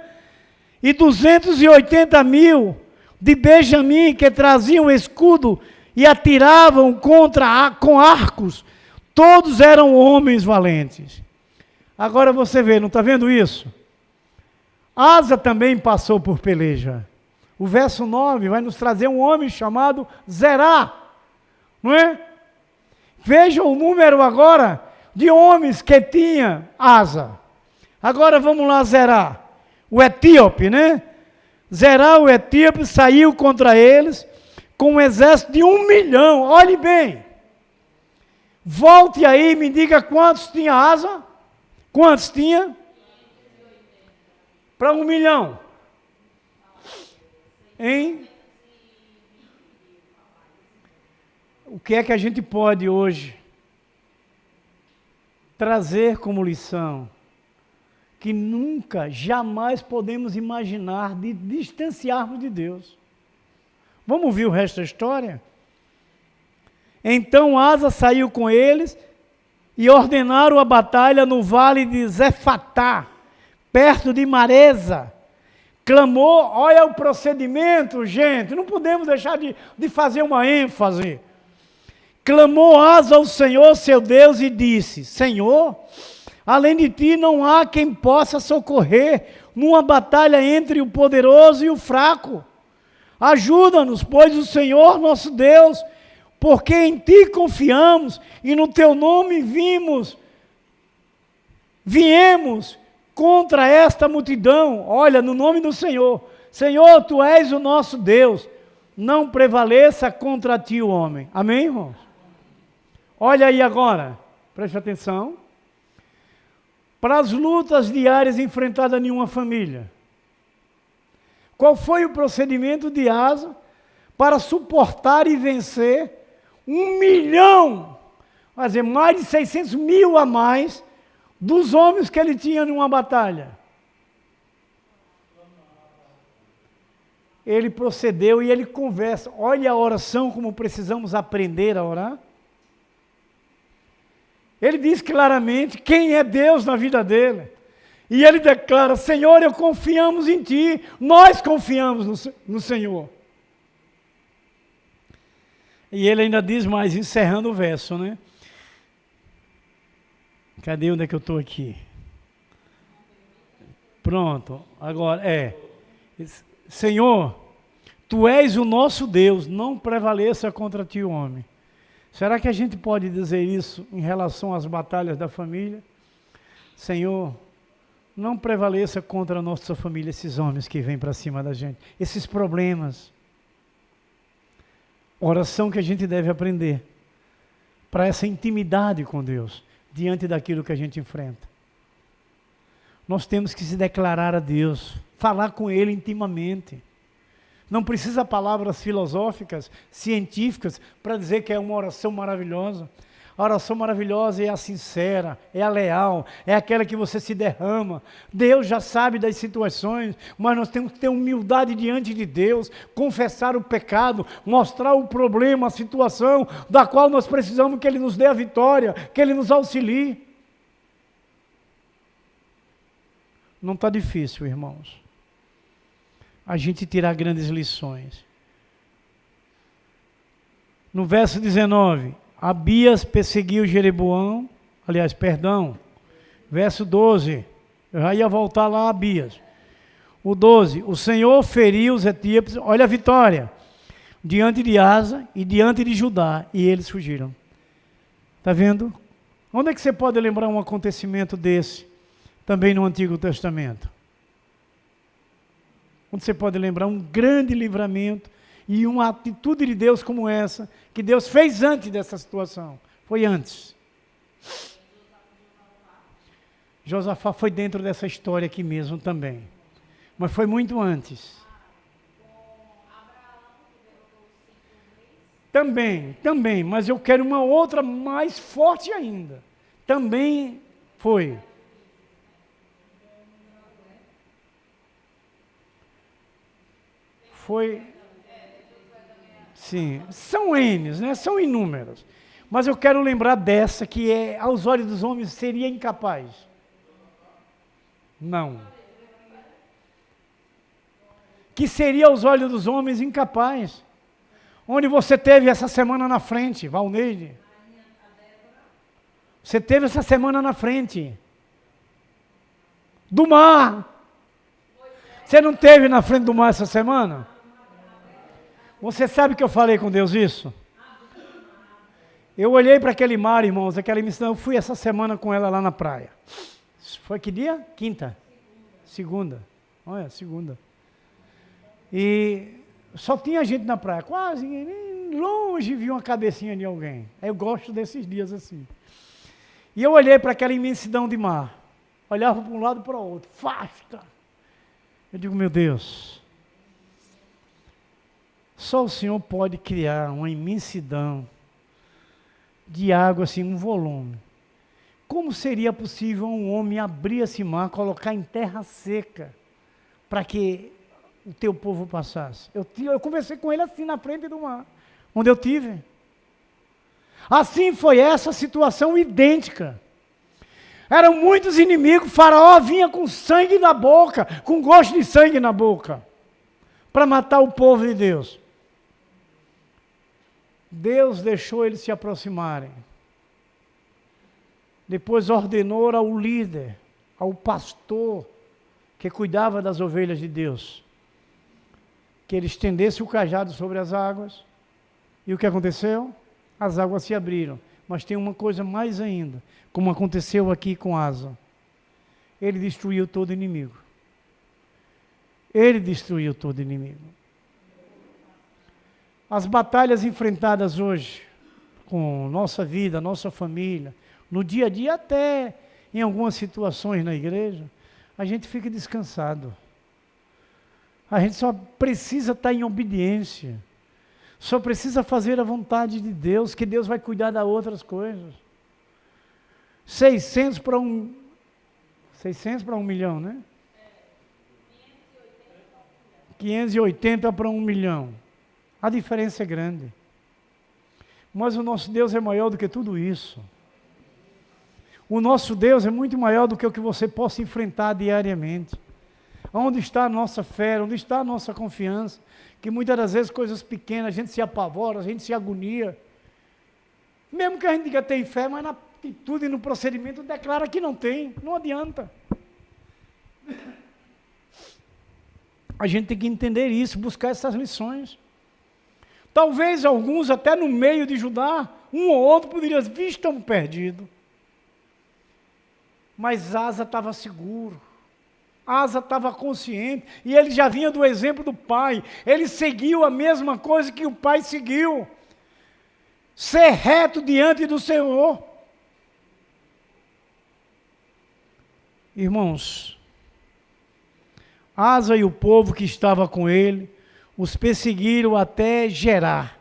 e 280 mil de Benjamim, que traziam escudo e atiravam com arcos. Todos eram homens valentes. Agora você vê, não está vendo isso? Asa também passou por peleja. O verso 9 vai nos trazer um homem chamado Zerá, não é? Vejam o número agora de homens que tinha Asa. Agora vamos lá, Zerá, o etíope, né? Zerá, o etíope, saiu contra eles com um exército de 1 milhão. Olhe bem, Volte aí e me diga quantos tinha asa? Quantos tinha? Para 1 milhão. Hein? O que é que a gente pode hoje trazer como lição? Que nunca, jamais podemos imaginar de distanciarmos de Deus. Vamos ouvir o resto da história? Então Asa saiu com eles e ordenaram a batalha no vale de Zefatá, perto de Maresa. Clamou, olha o procedimento, gente, não podemos deixar de fazer uma ênfase. Clamou Asa ao Senhor, seu Deus, e disse, Senhor, além de ti não há quem possa socorrer numa batalha entre o poderoso e o fraco. Ajuda-nos, pois o Senhor nosso Deus, porque em ti confiamos e no teu nome viemos contra esta multidão. Olha, no nome do Senhor. Senhor, tu és o nosso Deus. Não prevaleça contra ti o homem. Amém, irmãos? Olha aí agora, preste atenção. Para as lutas diárias enfrentadas em uma família. Qual foi o procedimento de Asa para suportar e vencer 1 milhão, quer dizer, mais de 600 mil a mais dos homens que ele tinha numa batalha? Ele procedeu e ele conversa. Olha a oração, como precisamos aprender a orar. Ele diz claramente quem é Deus na vida dele. E ele declara, Senhor, eu confiamos em ti, nós confiamos no Senhor. E ele ainda diz mais, encerrando o verso, né? Cadê onde é que eu estou aqui? Pronto, agora, Senhor, tu és o nosso Deus, não prevaleça contra ti o homem. Será que a gente pode dizer isso em relação às batalhas da família? Senhor, não prevaleça contra a nossa família esses homens que vêm para cima da gente, esses problemas. Oração que a gente deve aprender para essa intimidade com Deus, diante daquilo que a gente enfrenta. Nós temos que se declarar a Deus, falar com Ele intimamente. Não precisa palavras filosóficas, científicas, para dizer que é uma oração maravilhosa. A oração maravilhosa é a sincera, é a leal, é aquela que você se derrama. Deus já sabe das situações, mas nós temos que ter humildade diante de Deus, confessar o pecado, mostrar o problema, a situação da qual nós precisamos que Ele nos dê a vitória, que Ele nos auxilie. Não está difícil, irmãos, a gente tirar grandes lições. No verso 19... Abias perseguiu Jeroboão, verso 12, eu já ia voltar lá a Abias. O 12, o Senhor feriu os etíopes, olha a vitória, diante de Asa e diante de Judá, e eles fugiram. Está vendo? Onde é que você pode lembrar um acontecimento desse, também no Antigo Testamento? Onde você pode lembrar um grande livramento, e uma atitude de Deus como essa, que Deus fez antes dessa situação. Foi antes. Josafá foi dentro dessa história aqui mesmo também. Mas foi muito antes. Também, mas eu quero uma outra mais forte ainda. Também foi. Sim, são N's, né? São inúmeros. Mas eu quero lembrar dessa que aos olhos dos homens seria incapaz. Não. Que seria aos olhos dos homens incapaz. Onde você teve essa semana na frente, Valneide? Você teve essa semana na frente. Do mar. Você não teve na frente do mar essa semana? Você sabe que eu falei com Deus isso? Eu olhei para aquele mar, irmãos, aquela emissão, eu fui essa semana com ela lá na praia. Foi que dia? Quinta? Segunda. Olha, segunda. E só tinha gente na praia, quase ninguém, longe vi uma cabecinha de alguém. Eu gosto desses dias assim. E eu olhei para aquela imensidão de mar. Olhava para um lado e para o outro. Afasta! Eu digo, meu Deus, só o Senhor pode criar uma imensidão de água, assim, um volume. Como seria possível um homem abrir esse mar, colocar em terra seca, para que o teu povo passasse? Eu conversei com ele assim, na frente do mar, onde eu tive. Assim foi essa situação idêntica. Eram muitos inimigos, Faraó vinha com sangue na boca, com gosto de sangue na boca, para matar o povo de Deus. Deus deixou eles se aproximarem. Depois ordenou ao líder, ao pastor, que cuidava das ovelhas de Deus, que ele estendesse o cajado sobre as águas. E o que aconteceu? As águas se abriram. Mas tem uma coisa mais ainda, como aconteceu aqui com Asa. Ele destruiu todo inimigo. Ele destruiu todo inimigo. As batalhas enfrentadas hoje, com nossa vida, nossa família, no dia a dia, até em algumas situações na igreja, a gente fica descansado. A gente só precisa estar em obediência. Só precisa fazer a vontade de Deus, que Deus vai cuidar das outras coisas. 600 para 1 milhão, né? 580 para 1 milhão. A diferença é grande. Mas o nosso Deus é maior do que tudo isso. O nosso Deus é muito maior do que o que você possa enfrentar diariamente. Onde está a nossa fé? Onde está a nossa confiança? Que muitas das vezes coisas pequenas, a gente se apavora, a gente se agonia. Mesmo que a gente diga que tem fé, mas na atitude e no procedimento declara que não tem. Não adianta. A gente tem que entender isso, buscar essas lições. Talvez alguns, até no meio de Judá, um ou outro poderia dizer, estamos perdidos. Mas Asa estava seguro. Asa estava consciente, e ele já vinha do exemplo do pai, ele seguiu a mesma coisa que o pai seguiu, ser reto diante do Senhor. Irmãos, Asa e o povo que estava com ele, os perseguiram até Gerar,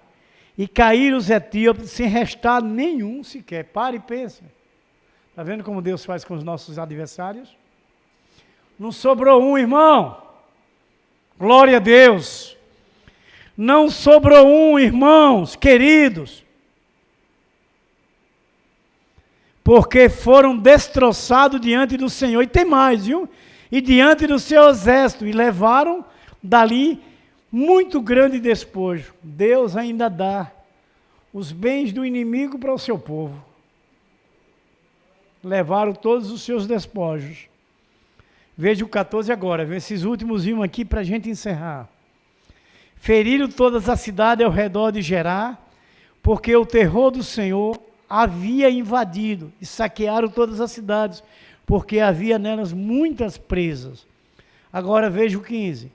e caíram os etíopes sem restar nenhum sequer. Pare e pense. Está vendo como Deus faz com os nossos adversários? Não sobrou um, irmão. Glória a Deus. Não sobrou um, irmãos, queridos. Porque foram destroçados diante do Senhor. E tem mais, viu? E diante do seu exército. E levaram dali muito grande despojo. Deus ainda dá os bens do inimigo para o seu povo. Levaram todos os seus despojos. Veja o 14 agora, esses últimos iam aqui para a gente encerrar. Feriram todas as cidades ao redor de Gerar, porque o terror do Senhor havia invadido, e saquearam todas as cidades, porque havia nelas muitas presas. Agora veja o 15.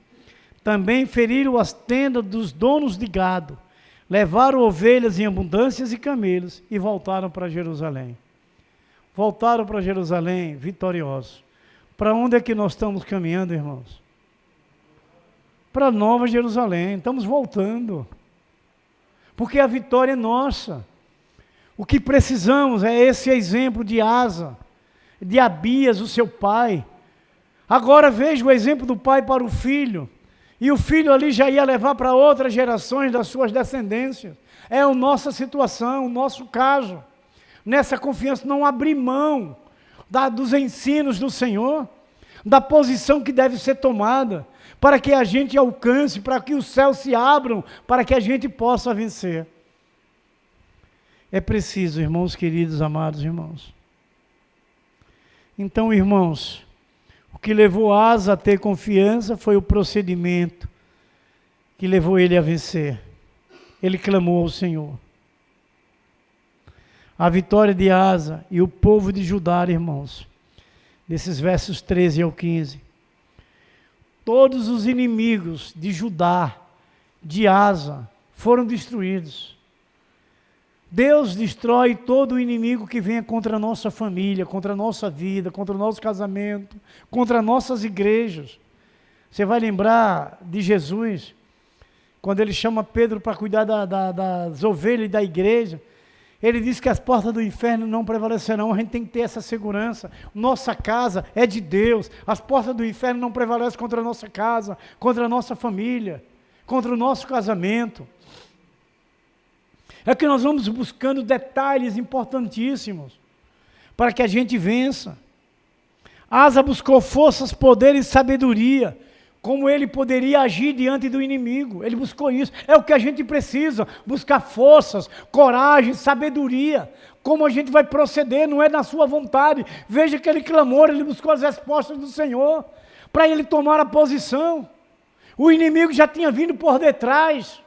Também feriram as tendas dos donos de gado, levaram ovelhas em abundâncias e camelos, e voltaram para Jerusalém. Voltaram para Jerusalém vitoriosos. Para onde é que nós estamos caminhando, irmãos? Para Nova Jerusalém, estamos voltando. Porque a vitória é nossa. O que precisamos é esse exemplo de Asa, de Abias, o seu pai. Agora veja o exemplo do pai para o filho. E o filho ali já ia levar para outras gerações das suas descendências. É a nossa situação, o nosso caso. Nessa confiança, não abrir mão dos ensinos do Senhor, da posição que deve ser tomada, para que a gente alcance, para que os céus se abram, para que a gente possa vencer. É preciso, irmãos queridos, amados irmãos. Então, irmãos, o que levou Asa a ter confiança foi o procedimento que levou ele a vencer. Ele clamou ao Senhor. A vitória de Asa e o povo de Judá, irmãos, desses versos 13 ao 15. Todos os inimigos de Judá, de Asa, foram destruídos. Deus destrói todo o inimigo que venha contra a nossa família, contra a nossa vida, contra o nosso casamento, contra nossas igrejas. Você vai lembrar de Jesus, quando ele chama Pedro para cuidar das ovelhas e da igreja. Ele diz que as portas do inferno não prevalecerão. A gente tem que ter essa segurança. Nossa casa é de Deus. As portas do inferno não prevalecem contra a nossa casa, contra a nossa família, contra o nosso casamento. É que nós vamos buscando detalhes importantíssimos para que a gente vença. Asa buscou forças, poder e sabedoria. Como ele poderia agir diante do inimigo. Ele buscou isso. É o que a gente precisa. Buscar forças, coragem, sabedoria. Como a gente vai proceder, não é na sua vontade. Veja aquele clamor, ele buscou as respostas do Senhor. Para ele tomar a posição. O inimigo já tinha vindo por detrás.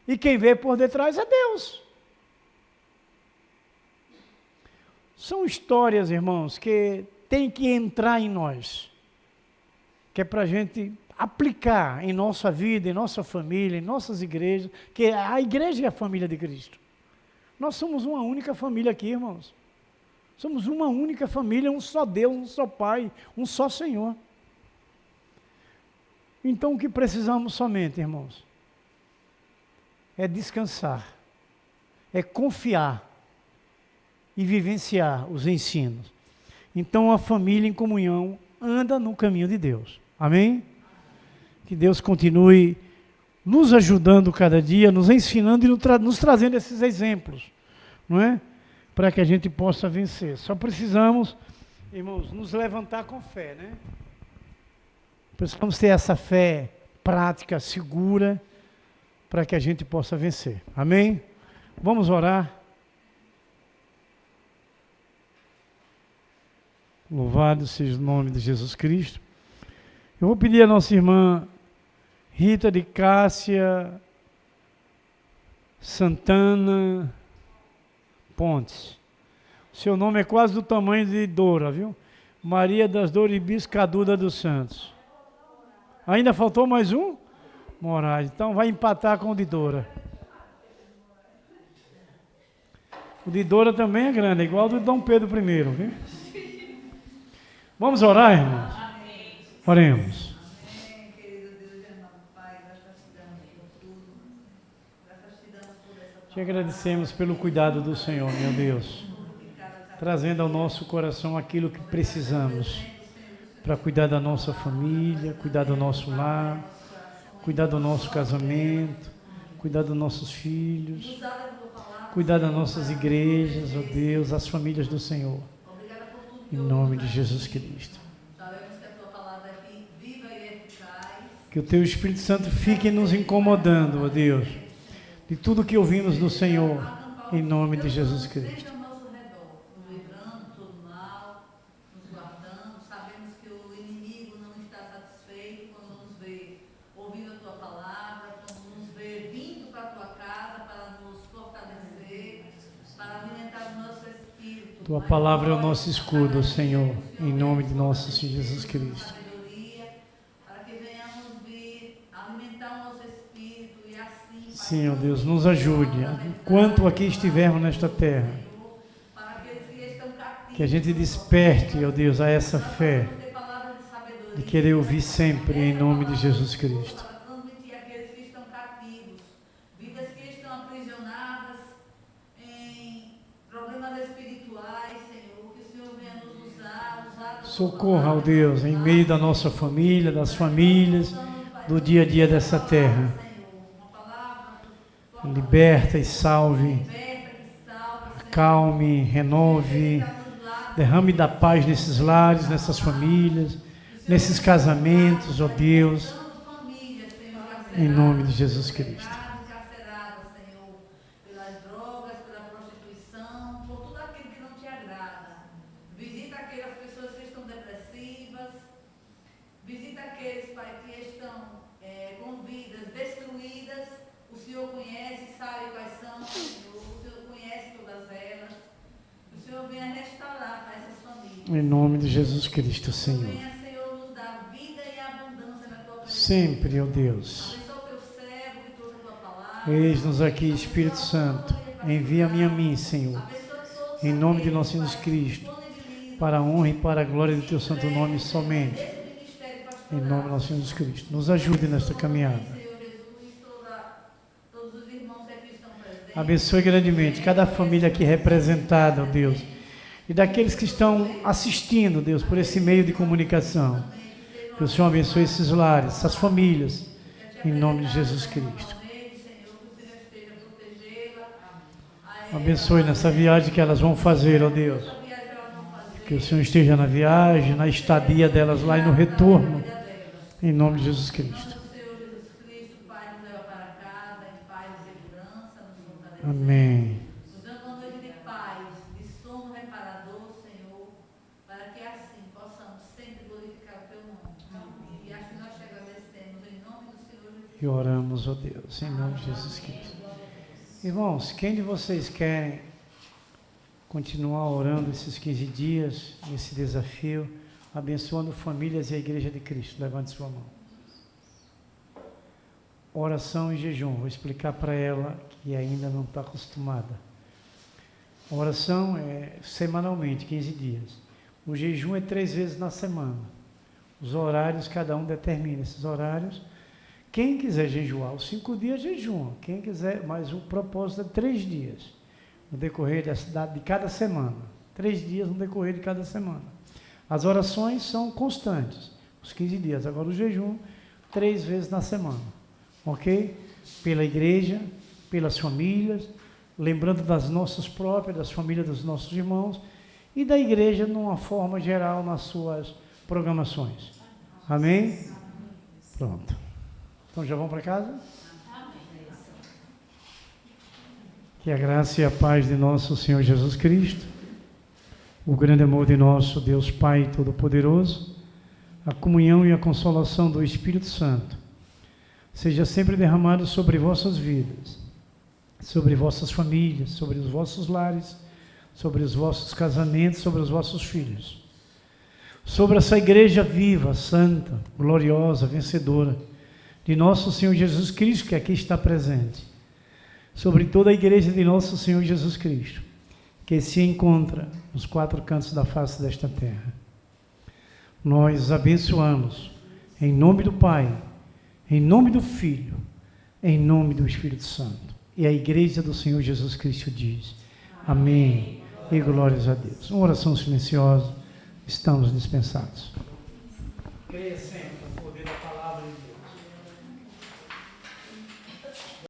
E quem veio por detrás é Deus. São histórias, irmãos, que tem que entrar em nós. Que é para a gente aplicar em nossa vida, em nossa família, em nossas igrejas, que a igreja é a família de Cristo. Nós somos uma única família aqui, irmãos. Somos uma única família, um só Deus, um só Pai, um só Senhor. Então o que precisamos somente, irmãos, é descansar, é confiar e vivenciar os ensinos. Então a família em comunhão anda no caminho de Deus. Amém? Que Deus continue nos ajudando cada dia, nos ensinando e nos trazendo esses exemplos, não é? Para que a gente possa vencer. Só precisamos, irmãos, nos levantar com fé, né? Precisamos ter essa fé prática, segura, para que a gente possa vencer. Amém? Vamos orar. Louvado seja o nome de Jesus Cristo. Eu vou pedir à nossa irmã Rita de Cássia Santana Pontes. O seu nome é quase do tamanho de Dora, viu? Maria das Dores Biscaduda dos Santos. Ainda faltou mais um? Moraes. Então vai empatar com o de Dora. O de Dora também é grande, é igual ao do Dom Pedro I, viu? Vamos orar, irmãos? Oremos. Te agradecemos pelo cuidado do Senhor, meu Deus, trazendo ao nosso coração aquilo que precisamos para cuidar da nossa família, cuidar do nosso lar, cuidar do nosso casamento, cuidar dos nossos filhos, cuidar das nossas igrejas, ó Deus, as famílias do Senhor. Em nome de Jesus Cristo. Que o Teu Espírito Santo fique nos incomodando, ó Deus, de tudo que ouvimos do Senhor, em nome de Jesus Cristo. Tua palavra é o nosso escudo, Senhor, em nome de nosso Senhor Jesus Cristo. Sim, ó Deus, nos ajude, enquanto aqui estivermos nesta terra, que a gente desperte, ó Deus, a essa fé de querer ouvir sempre, em nome de Jesus Cristo. Socorra, ó Deus, em meio da nossa família, das famílias, do dia a dia dessa terra. Liberta e salve, acalme, renove, derrame da paz nesses lares, nessas famílias, nesses casamentos, ó Deus, em nome de Jesus Cristo. Em nome de Jesus Cristo, Senhor. Sempre, ó Deus. Eis-nos aqui, Espírito Santo. Envia-me a mim, Senhor. Em nome de nosso Jesus Cristo. Para a honra e para a glória do teu santo nome somente. Em nome de nosso Jesus Cristo. Nos ajude nesta caminhada. Abençoe grandemente cada família aqui representada, ó Deus. E daqueles que estão assistindo, Deus, por esse meio de comunicação. Que o Senhor abençoe esses lares, essas famílias. Em nome de Jesus Cristo. Abençoe nessa viagem que elas vão fazer, ó Deus. Que o Senhor esteja na viagem, na estadia delas lá e no retorno. Em nome de Jesus Cristo. Amém. Nos dando uma noite de paz, de sono reparador, Senhor, para que assim possamos sempre glorificar o teu nome. E assim nós te agradecemos em nome do Senhor Jesus. E oramos, ó Deus, em nome de Jesus Cristo. Irmãos, quem de vocês querem continuar orando esses 15 dias, esse desafio, abençoando famílias e a Igreja de Cristo? Levante sua mão. Oração e jejum. Vou explicar para ela que ainda não está acostumada. A oração é semanalmente, 15 dias. O jejum é 3 vezes na semana. Os horários, cada um determina esses horários. Quem quiser jejuar, os 5 dias jejum. Quem quiser, mas o propósito é 3 dias. No decorrer de cada semana. 3 dias no decorrer de cada semana. As orações são constantes. Os 15 dias. Agora o jejum, 3 vezes na semana. Ok? Pela igreja, pelas famílias, lembrando das nossas próprias, das famílias dos nossos irmãos e da igreja numa forma geral nas suas programações. Amém? Pronto. Então já vão para casa? Que a graça e a paz de nosso Senhor Jesus Cristo, o grande amor de nosso Deus Pai Todo-Poderoso, a comunhão e a consolação do Espírito Santo, seja sempre derramado sobre vossas vidas, sobre vossas famílias, sobre os vossos lares, sobre os vossos casamentos, sobre os vossos filhos, sobre essa igreja viva, santa, gloriosa, vencedora, de nosso Senhor Jesus Cristo, que aqui está presente, sobre toda a igreja de nosso Senhor Jesus Cristo, que se encontra nos 4 cantos da face desta terra. Nós abençoamos, em nome do Pai, em nome do Filho, em nome do Espírito Santo. E a igreja do Senhor Jesus Cristo diz: amém. E glórias a Deus. Uma oração silenciosa, estamos dispensados. Creia sempre.